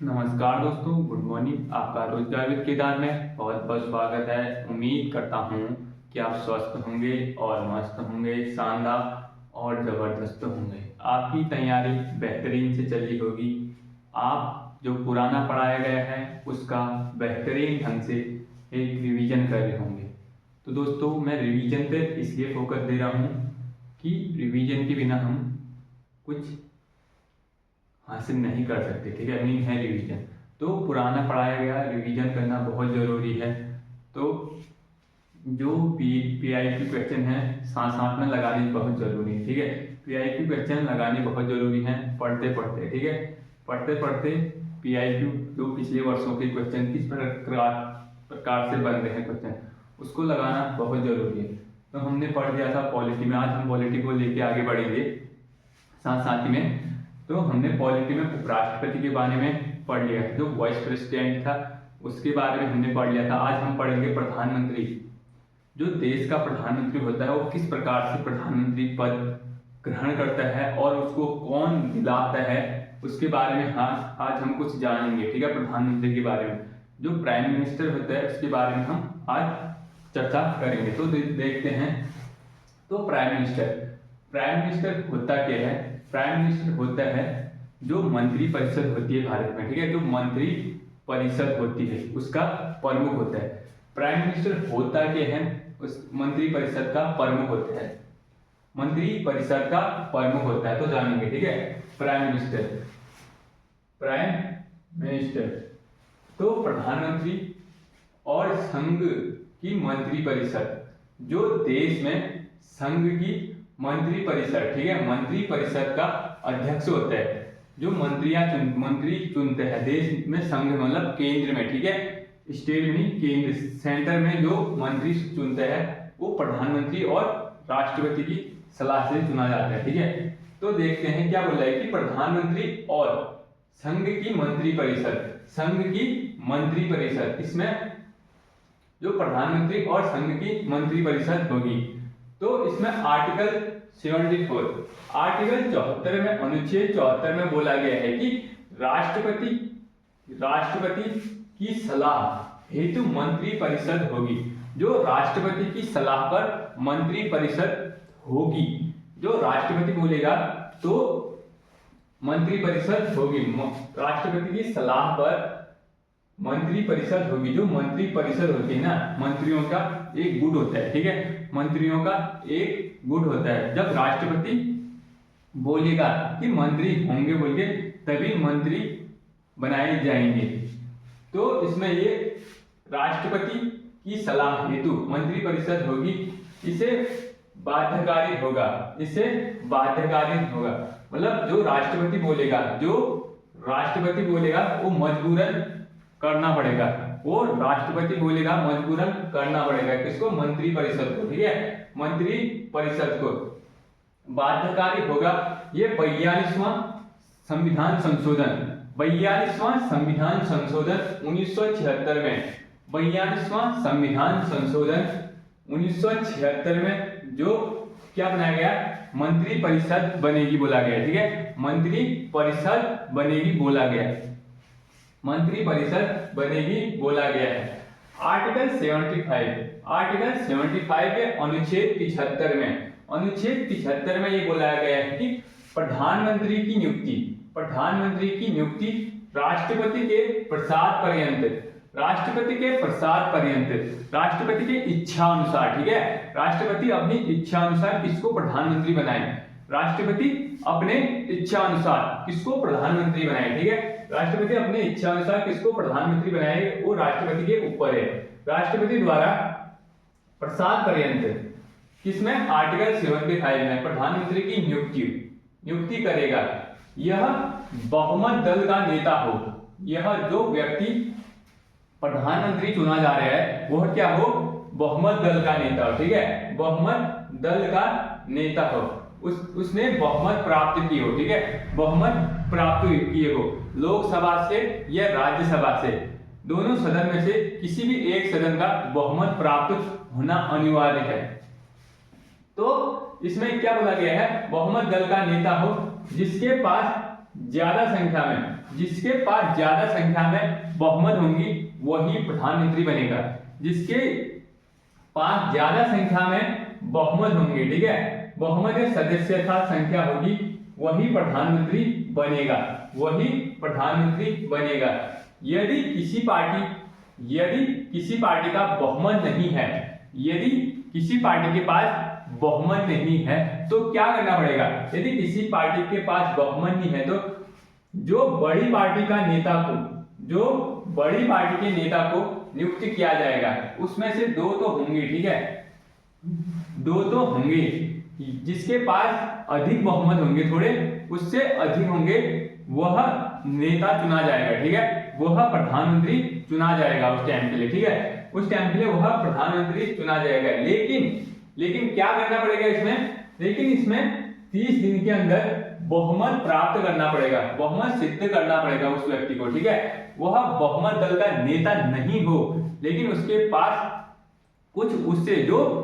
नमस्कार दोस्तों, good morning. आपका रोजगार विद केदार में बहुत बहुत स्वागत है। उम्मीद करता हूँ कि आप स्वस्थ होंगे और मस्त होंगे, शानदार और ज़बरदस्त होंगे। आपकी तैयारी बेहतरीन से चली होगी। आप जो पुराना पढ़ाया गया है उसका बेहतरीन ढंग से एक रिवीजन कर रहे होंगे। तो दोस्तों, मैं रिवीजन पे इसलिए फोकस दे रहा हूँ कि रिवीजन के बिना हम कुछ हासिल नहीं कर सकते। ठीक है, मीन है रिवीजन। तो पुराना पढ़ाया गया रिवीजन करना बहुत ज़रूरी है। तो जो पीआईक्यू क्वेश्चन है साथ साथ में लगाने बहुत ज़रूरी है। ठीक है, पीआईक्यू क्वेश्चन लगाने बहुत ज़रूरी है पढ़ते पढ़ते। ठीक है, पढ़ते पढ़ते पीआईक्यू जो पिछले वर्षों के क्वेश्चन किस प्रकार से बन रहे हैं क्वेश्चन, उसको लगाना बहुत ज़रूरी है। तो हमने पढ़ लिया था पॉलिटी में, आज हम पॉलिटी को लेके आगे बढ़ेंगे। साथ साथ में तो हमने पॉलिटी में उपराष्ट्रपति के बारे में पढ़ लिया, जो वाइस प्रेसिडेंट था उसके बारे में हमने पढ़ लिया था। आज हम पढ़ेंगे प्रधानमंत्री। जो देश का प्रधानमंत्री होता है वो किस प्रकार से प्रधानमंत्री पद ग्रहण करता है और उसको कौन दिलाता है, उसके बारे में आज हम कुछ जानेंगे। ठीक है, प्रधानमंत्री के बारे में। जो प्राइम मिनिस्टर होता है उसके बारे में हम आज चर्चा करेंगे। तो देखते हैं। तो प्राइम मिनिस्टर होता क्या है? प्राइम मिनिस्टर होता है जो मंत्री परिषद होती है भारत में। ठीक है, जो मंत्री परिषद होती है उसका प्रमुख होता है। प्राइम मिनिस्टर होता क्या है? उस मंत्री परिषद का प्रमुख होता है। मंत्री परिषद का प्रमुख होता है, तो जानेंगे। ठीक है, प्राइम मिनिस्टर तो प्रधानमंत्री और संघ की मंत्री परिषद, जो देश में संघ की मंत्री परिषद, ठीक है, मंत्री परिषद का अध्यक्ष होता है। जो मंत्री चुनते हैं देश में, संघ मतलब केंद्र में। ठीक है, स्टेट में केंद्र, सेंटर में जो मंत्री चुनते हैं वो प्रधानमंत्री और राष्ट्रपति की सलाह से चुना जाता है। ठीक है, तो देखते हैं क्या बोल रहा है कि प्रधानमंत्री और संघ की मंत्री परिषद, इसमें जो प्रधानमंत्री और संघ की मंत्री परिषद होगी, तो इसमें आर्टिकल 74 में, अनुच्छेद 74 में बोला गया है कि राष्ट्रपति की सलाह हेतु मंत्री परिषद होगी। जो राष्ट्रपति की सलाह पर मंत्री परिषद होगी, जो राष्ट्रपति बोलेगा तो मंत्री परिषद होगी। राष्ट्रपति की सलाह पर मंत्री परिषद होगी। जो मंत्री परिषद होती है ना, मंत्रियों का एक गुट होता है। ठीक है, मंत्रियों का एक गुट होता है। जब राष्ट्रपति बोलेगा कि मंत्री होंगे बोल के, तभी मंत्री बनाए जाएंगे। तो इसमें ये राष्ट्रपति की सलाह हेतु मंत्री परिषद होगी। इसे बाध्यकारी होगा, मतलब जो राष्ट्रपति बोलेगा वो मजबूरन करना पड़ेगा। किसको? मंत्री परिषद को। ठीक है, मंत्री परिषद को बाध्यकारी होगा। ये 42वां संविधान संशोधन 1976 में, 42वां संविधान संशोधन 1976 में जो क्या बनाया गया? मंत्री परिषद बनेगी बोला गया। ठीक है, मंत्री परिषद बनेगी बोला गया है। आर्टिकल 75 के अनुच्छेद 75 में ये बोला गया है कि प्रधानमंत्री की नियुक्ति राष्ट्रपति के प्रसाद पर्यंत राष्ट्रपति की इच्छा अनुसार। ठीक है, राष्ट्रपति अपनी इच्छा अनुसार किसको प्रधानमंत्री बनाए? राष्ट्रपति अपने इच्छा अनुसार किसको प्रधानमंत्री बनाए? ठीक है, राष्ट्रपति अपने इच्छा अनुसार किसको प्रधानमंत्री बनाए वो राष्ट्रपति के ऊपर है। राष्ट्रपति द्वारा प्रसाद पर्यंत किसमें? आर्टिकल 75 में प्रधानमंत्री की नियुक्ति करेगा यह बहुमत दल का नेता हो। यह जो व्यक्ति प्रधानमंत्री चुना जा रहा है वह क्या हो? बहुमत दल का नेता हो। ठीक है, बहुमत दल का नेता हो, उसने बहुमत प्राप्त की हो। ठीक है, बहुमत प्राप्त किए हो लोकसभा से या राज्यसभा से, दोनों सदन में से किसी भी एक सदन का बहुमत प्राप्त होना अनिवार्य है। तो इसमें क्या बोला गया है? बहुमत दल का नेता हो जिसके पास ज्यादा संख्या में, जिसके पास ज्यादा संख्या में बहुमत होंगी वही प्रधानमंत्री बनेगा। जिसके पास ज्यादा संख्या में बहुमत होंगे, ठीक है, बहुमत या सदस्यता संख्या होगी वही प्रधानमंत्री बनेगा, वही प्रधानमंत्री बनेगा। यदि किसी पार्टी का बहुमत नहीं है, यदि किसी पार्टी के पास बहुमत नहीं है तो क्या करना पड़ेगा? यदि किसी पार्टी के पास बहुमत नहीं है तो जो बड़ी पार्टी के नेता को नियुक्त किया जाएगा, उसमें से दो तो होंगे, ठीक है, दो तो होंगे। जिसके पास अधिक बहुमत होंगे, थोड़े उससे अधिक होंगे, वह नेता चुना जाएगा, ठीक है, वह प्रधानमंत्री चुना जाएगा उस टाइम के लिए, ठीक है, उस टाइम के लिए वह प्रधानमंत्री चुना जाएगा। लेकिन क्या करना पड़ेगा इसमें? लेकिन इसमें 30 दिन के अंदर बहुमत प्राप्त करना पड़ेगा, बहुमत सिद्ध करना पड़ेगा उस व्यक्ति को, ठीक है। वह बहुमत दल का नेता नहीं हो, लेकिन उसके पास कुछ उससे जो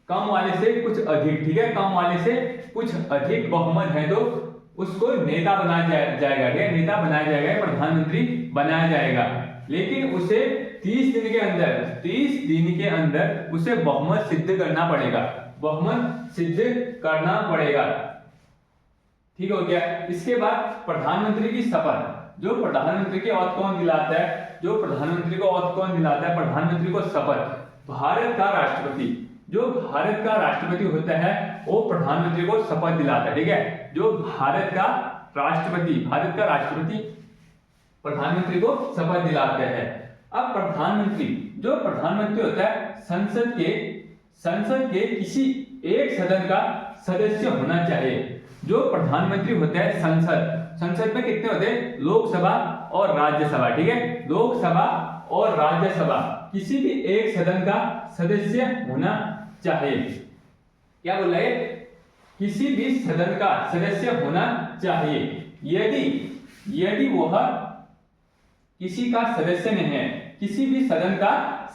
कम वाले से कुछ अधिक, ठीक है, कम वाले से कुछ अधिक बहुमत है तो उसको नेता बनाया जाएगा, ठीक है, नेता बनाया जाएगा, प्रधानमंत्री बनाया जाएगा। लेकिन उसे 30 दिन के अंदर उसे बहुमत सिद्ध करना पड़ेगा, बहुमत सिद्ध करना पड़ेगा, ठीक हो गया। इसके बाद प्रधानमंत्री की शपथ, जो प्रधानमंत्री की औथ कौन दिलाता है? जो प्रधानमंत्री को औथ कौन दिलाता है? प्रधानमंत्री को शपथ भारत का राष्ट्रपति, जो भारत का राष्ट्रपति होता है वो प्रधानमंत्री को शपथ दिलाता है, ठीक है। जो भारत का राष्ट्रपति प्रधानमंत्री को शपथ दिलाते हैं। अब जो प्रधानमंत्री होता है संसद के किसी एक सदन का सदस्य होना चाहिए। जो प्रधानमंत्री होता है संसद में कितने होते हैं? लोकसभा और राज्यसभा, ठीक है, लोकसभा और राज्यसभा किसी भी एक सदन का सदस्य होना चाहिए। क्या बोल रहा है? किसी भी सदन का सदस्य होना चाहिए। यदि वह किसी का सदस्य नहीं है, किसी भी सदन का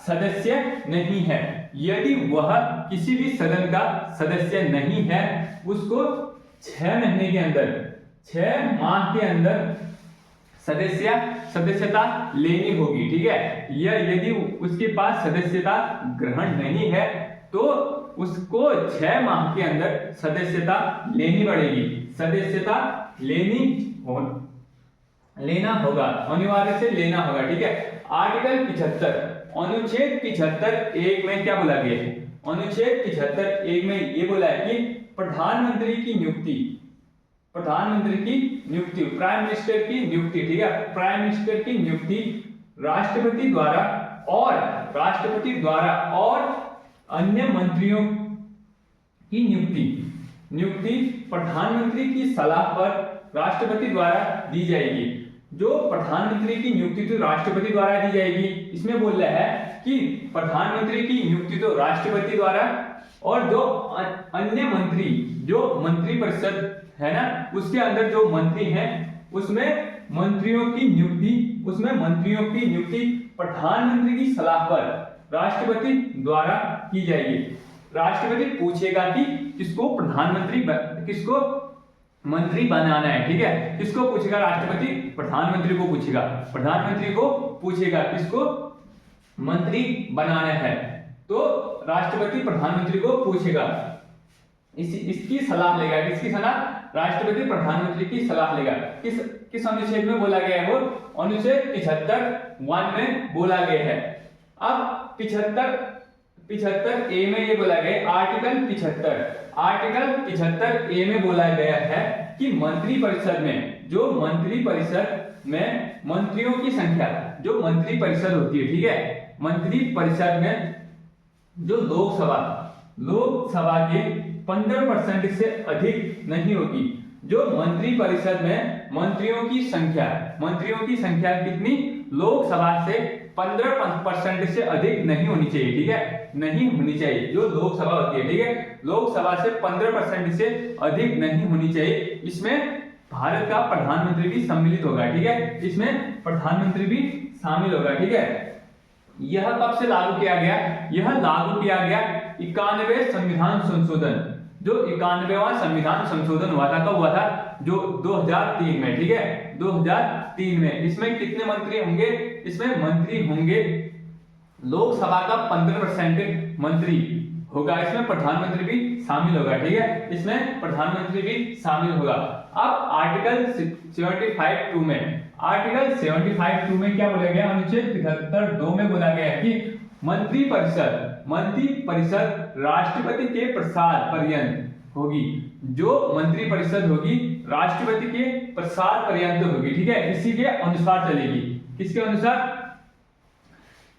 सदस्य नहीं है, यदि वह किसी भी सदन का सदस्य नहीं है, उसको 6 महीने के अंदर, 6 माह के अंदर सदस्यता लेनी होगी, ठीक है। या यदि उसके पास सदस्यता ग्रहण नहीं है तो उसको 6 माह के अंदर सदस्यता लेनी पड़ेगी, सदस्यता लेना होगा, अनिवार्य से लेना होगा, ठीक है। आर्टिकल 75 अनुच्छेद 75 1 में क्या बोला गया है? अनुच्छेद 75 1 में ये बोला है कि प्रधानमंत्री की नियुक्ति, प्राइम मिनिस्टर की नियुक्ति, ठीक है, प्राइम मिनिस्टर की नियुक्ति राष्ट्रपति द्वारा और अन्य मंत्रियों की नियुक्ति प्रधानमंत्री की सलाह पर राष्ट्रपति द्वारा दी जाएगी। जो प्रधानमंत्री की नियुक्ति तो राष्ट्रपति द्वारा दी जाएगी, इसमें बोल रहा है कि प्रधानमंत्री की नियुक्ति तो राष्ट्रपति द्वारा, और जो अन्य मंत्री, जो मंत्रिपरिषद है ना, उसके अंदर जो मंत्री हैं उसमें मंत्रियों की नियुक्ति प्रधानमंत्री की सलाह पर राष्ट्रपति द्वारा की जाएगी। राष्ट्रपति पूछेगा कि किसको मंत्री बनाना है, ठीक है, किसको पूछेगा? राष्ट्रपति प्रधानमंत्री को पूछेगा किसको मंत्री बनाना है, तो राष्ट्रपति प्रधानमंत्री को पूछेगा, इसकी सलाह लेगा। किसकी सलाह? राष्ट्रपति प्रधानमंत्री की सलाह लेगा। किस अनुच्छेद में बोला गया है? वो अनुच्छेद 75 1 में बोला गया है। अब 75 ए में ये बोला गया, आर्टिकल 75 ए में बोला गया है कि मंत्रिपरिषद में मंत्रियों की संख्या, जो मंत्रिपरिषद होती है, ठीक है, मंत्रिपरिषद में जो लोकसभा के 15% से अधिक नहीं होगी। जो मंत्रिपरिषद में मंत्रियों की संख्या कितनी? लोकसभा से 15% से अधिक नहीं होनी चाहिए, ठीक है, नहीं होनी चाहिए। जो लोकसभा होती है, ठीक है, लोकसभा से 15% से अधिक नहीं होनी चाहिए। इसमें भारत का प्रधानमंत्री भी सम्मिलित होगा, ठीक है, इसमें प्रधानमंत्री भी शामिल होगा, ठीक है। यह कब से लागू किया गया? यह लागू किया गया 91वें संविधान संशोधन जो 91वां संविधान संशोधन हुआ था, कब हुआ था? जो 2003 में, ठीक है, 2003 में। इसमें कितने मंत्री होंगे? इसमें मंत्री होंगे, लोकसभा का 15% मंत्री होगा, इसमें प्रधानमंत्री भी शामिल होगा, ठीक है, इसमें प्रधानमंत्री भी शामिल होगा। अब आर्टिकल 75(2) में, आर्टिकल 75(2) में क्या बोला गया? अनुच्छेद 73(2) में बोला गया है कि मंत्री परिषद राष्ट्रपति के प्रसाद पर्यंत होगी। जो मंत्री परिषद होगी राष्ट्रपति के प्रसाद पर्यंत होगी, ठीक है, इसी के अनुसार चलेगी। किसके अनुसार?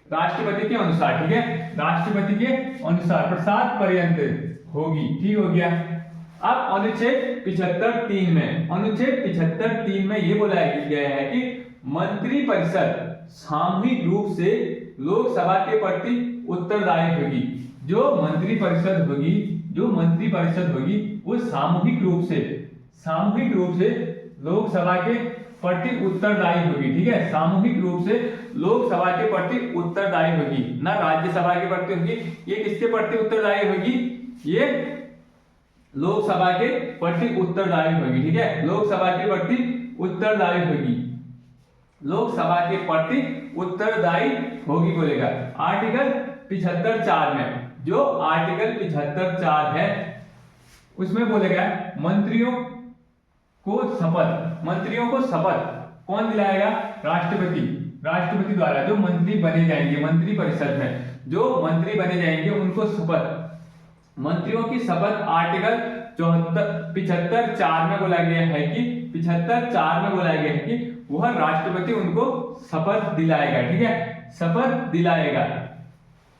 राष्ट्रपति के अनुसार, ठीक है, राष्ट्रपति के अनुसार प्रसाद पर्यंत होगी, ठीक हो गया। अब अनुच्छेद 75(3) में, अनुच्छेद 75(3) में ये बोला गया है कि मंत्री परिषद सामूहिक रूप से लोकसभा के प्रति उत्तरदायी होगी। जो मंत्री परिषद होगी वो सामूहिक रूप से लोकसभा के प्रति उत्तरदायी होगी, ठीक है, सामूहिक रूप से लोकसभा के प्रति उत्तरदायी होगी, ना राज्यसभा के प्रति होगी। ये किसके प्रति उत्तरदायी होगी? ये लोकसभा के प्रति उत्तरदायी होगी, ठीक है, लोकसभा के प्रति उत्तरदायी होगी, लोकसभा के प्रति उत्तरदायी होगी बोलेगा। आर्टिकल 75(4) में, जो आर्टिकल 75(4) है उसमें बोलेगा मंत्रियों को शपथ कौन दिलाएगा? राष्ट्रपति द्वारा। जो मंत्री बने जाएंगे, मंत्री परिषद में जो मंत्री बने जाएंगे उनको शपथ, मंत्रियों की शपथ आर्टिकल 75(4) में बोला गया है कि 75(4) में बोला गया है कि वह राष्ट्रपति उनको शपथ दिलाएगा, ठीक है, शपथ दिलाएगा।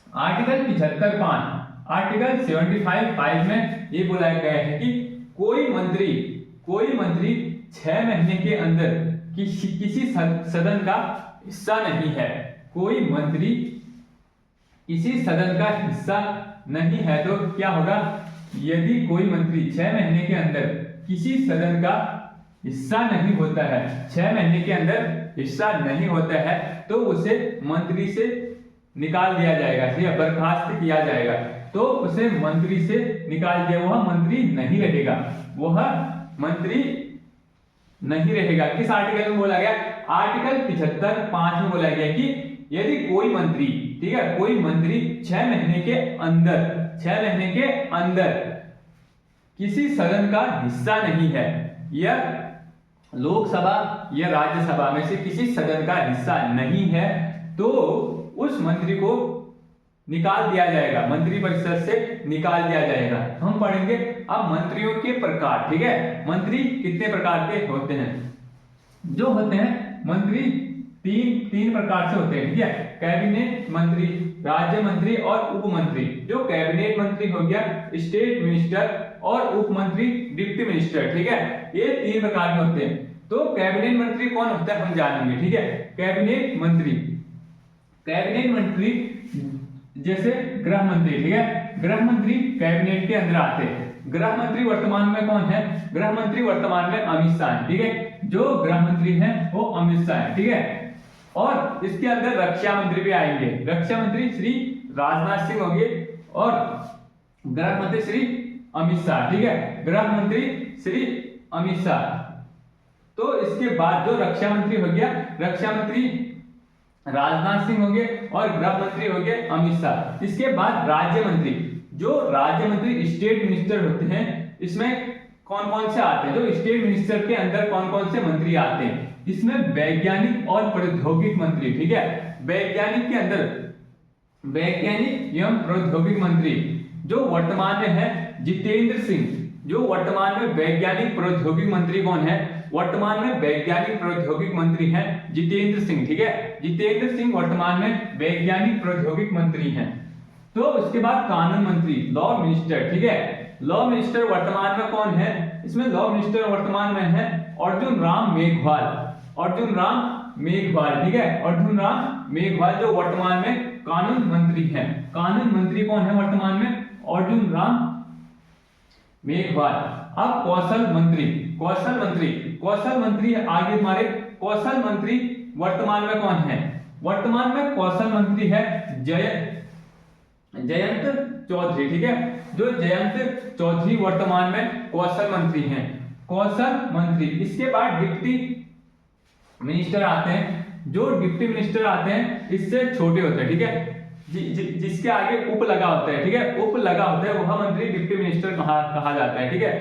आर्टिकल 75(5), आर्टिकल 75(5) में ये बोला गया है कि कोई मंत्री 6 महीने के अंदर किसी सदन का हिस्सा नहीं है। कोई मंत्री किसी सदन का हिस्सा नहीं है तो क्या होगा? यदि कोई मंत्री 6 महीने के अंदर किसी सदन का हिस्सा नहीं होता है, 6 महीने के अंदर हिस्सा नहीं होता है, तो उसे मंत्री से निकाल दिया जाएगा, ठीक है, बर्खास्त किया जाएगा। तो उसे मंत्री से निकाल दिया, वह मंत्री नहीं रहेगा, वह मंत्री नहीं रहेगा। किस आर्टिकल में बोला गया? आर्टिकल 75(5) में बोला गया कि यदि कोई मंत्री, ठीक है, कोई मंत्री 6 महीने के अंदर किसी सदन का हिस्सा नहीं है, या लोकसभा या राज्यसभा में से किसी सदन का हिस्सा नहीं है, तो उस मंत्री को निकाल दिया जाएगा, मंत्री परिषद से निकाल दिया जाएगा। हम पढ़ेंगे अब मंत्रियों के प्रकार, ठीक है, मंत्री कितने प्रकार के होते हैं? जो होते हैं मंत्री तीन प्रकार से होते हैं, ठीक है, कैबिनेट मंत्री, राज्य मंत्री और उप मंत्री। जो कैबिनेट मंत्री हो गया स्टेट मिनिस्टर, और उप मंत्री डिप्टी मिनिस्टर, ठीक है, ये 3 प्रकार के होते हैं। तो कैबिनेट मंत्री कौन होता है हम जानेंगे, ठीक है। कैबिनेट मंत्री जैसे गृह मंत्री, ठीक है, गृह मंत्री कैबिनेट के अंदर आते हैं। गृह मंत्री वर्तमान में कौन है? गृह मंत्री वर्तमान में अमित शाह है, ठीक है, जो गृह मंत्री हैं वो अमित शाह है, ठीक है। और इसके अंदर रक्षा मंत्री भी आएंगे, रक्षा मंत्री श्री राजनाथ सिंह होंगे, और गृह मंत्री श्री अमित शाह, ठीक है, गृह मंत्री श्री अमित शाह। तो इसके बाद जो रक्षा मंत्री हो गया, रक्षा मंत्री राजनाथ सिंह होंगे, और गृह मंत्री होंगे अमित शाह। इसके बाद राज्य मंत्री, जो राज्य मंत्री स्टेट मिनिस्टर होते हैं, इसमें कौन कौन से आते हैं? जो स्टेट मिनिस्टर के अंदर कौन कौन से मंत्री आते हैं? इसमें वैज्ञानिक और प्रौद्योगिक मंत्री, ठीक है, वैज्ञानिक के अंदर वैज्ञानिक एवं प्रौद्योगिक मंत्री जो वर्तमान में है जितेंद्र सिंह। जो वर्तमान में वैज्ञानिक प्रौद्योगिक मंत्री कौन है? वर्तमान में वैज्ञानिक प्रौद्योगिक मंत्री हैं जितेंद्र सिंह, ठीक है, जितेंद्र सिंह वर्तमान में वैज्ञानिक प्रौद्योगिक मंत्री हैं। तो इसके बाद कानून मंत्री, लॉ मिनिस्टर, ठीक है, लॉ मिनिस्टर वर्तमान में कौन है? इसमें लॉ मिनिस्टर वर्तमान में है अर्जुन राम मेघवाल, ठीक है, अर्जुन राम मेघवाल जो वर्तमान में कानून मंत्री हैं। कानून मंत्री कौन है वर्तमान में? अर्जुन राम मेघवाल। अब कौशल मंत्री आगे हमारे कौशल मंत्री वर्तमान में कौन है? वर्तमान में कौशल मंत्री है जयंत चौधरी, ठीक है, जो जयंत चौधरी वर्तमान में कौशल मंत्री हैं, कौशल मंत्री। इसके बाद डिप्टी मिनिस्टर आते हैं। जो डिप्टी मिनिस्टर आते हैं इससे छोटे होते हैं, ठीक है, जिसके आगे उप लगा होता है, ठीक है, उप लगा होता है वह मंत्री डिप्टी मिनिस्टर कहा जाता है, ठीक है,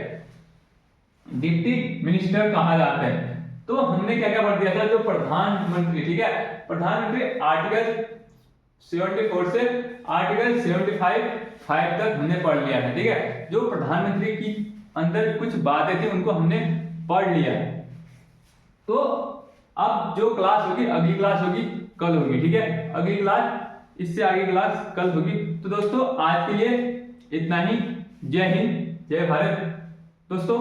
डिप्टी मिनिस्टर कहा जाता है। तो हमने क्या क्या पढ़ दिया था, जो प्रधानमंत्री, ठीक है, प्रधानमंत्री आर्टिकल 74 से आर्टिकल 75 तक हमने पढ़ लिया है, ठीक है। जो प्रधानमंत्री की अंदर कुछ बातें थी उनको हमने पढ़ लिया है। तो अब जो क्लास होगी, अगली क्लास होगी कल होगी, ठीक है, अगली क्लास, इससे आगे क्लास कल होगी। तो दोस्तों आज के लिए इतना ही। जय हिंद, जय भारत। दोस्तों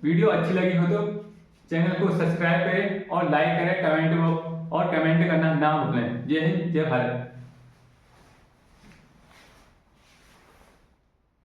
वीडियो अच्छी लगी हो तो चैनल को सब्सक्राइब करें और लाइक करें, कमेंट करना ना भूलें। जय हिंद, जय भारत।